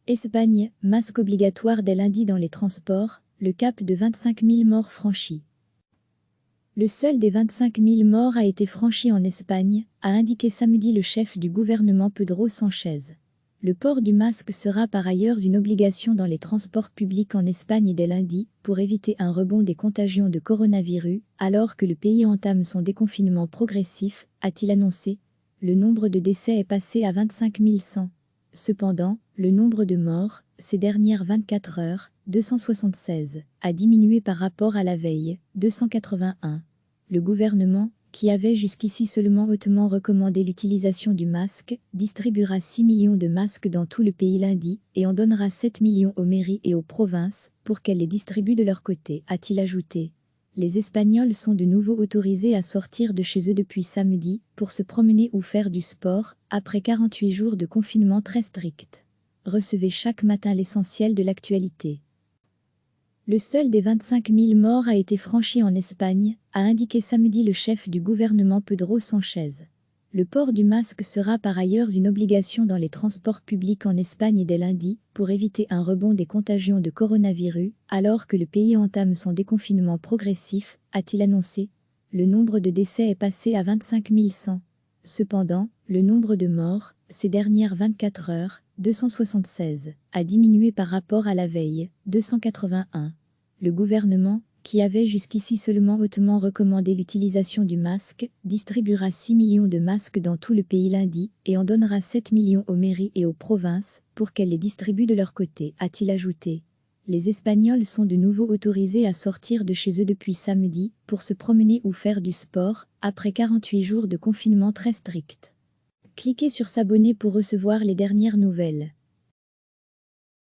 Espagne, masque obligatoire dès lundi dans les transports, le cap de 25 000 morts franchi. Le seuil des 25 000 morts a été franchi en Espagne, a indiqué samedi le chef du gouvernement Pedro Sánchez. Le port du masque sera par ailleurs une obligation dans les transports publics en Espagne dès lundi, pour éviter un rebond des contagions de coronavirus, alors que le pays entame son déconfinement progressif, a-t-il annoncé. Le nombre de décès est passé à 25 100. Cependant, le nombre de morts, ces dernières 24 heures, 276, a diminué par rapport à la veille, 281. Le gouvernement, qui avait jusqu'ici seulement hautement recommandé l'utilisation du masque, distribuera 6 millions de masques dans tout le pays lundi et en donnera 7 millions aux mairies et aux provinces pour qu'elles les distribuent de leur côté, a-t-il ajouté. Les Espagnols sont de nouveau autorisés à sortir de chez eux depuis samedi pour se promener ou faire du sport, après 48 jours de confinement très strict. Recevez chaque matin l'essentiel de l'actualité. Le seuil des 25 000 morts a été franchi en Espagne, a indiqué samedi le chef du gouvernement Pedro Sánchez. Le port du masque sera par ailleurs une obligation dans les transports publics en Espagne dès lundi, pour éviter un rebond des contagions de coronavirus, alors que le pays entame son déconfinement progressif, a-t-il annoncé. Le nombre de décès est passé à 25 100. Cependant, le nombre de morts, ces dernières 24 heures, 276, a diminué par rapport à la veille, 281. Le gouvernement, qui avait jusqu'ici seulement hautement recommandé l'utilisation du masque, distribuera 6 millions de masques dans tout le pays lundi et en donnera 7 millions aux mairies et aux provinces pour qu'elles les distribuent de leur côté, a-t-il ajouté. Les Espagnols sont de nouveau autorisés à sortir de chez eux depuis samedi pour se promener ou faire du sport, après 48 jours de confinement très strict. Cliquez sur s'abonner pour recevoir les dernières nouvelles.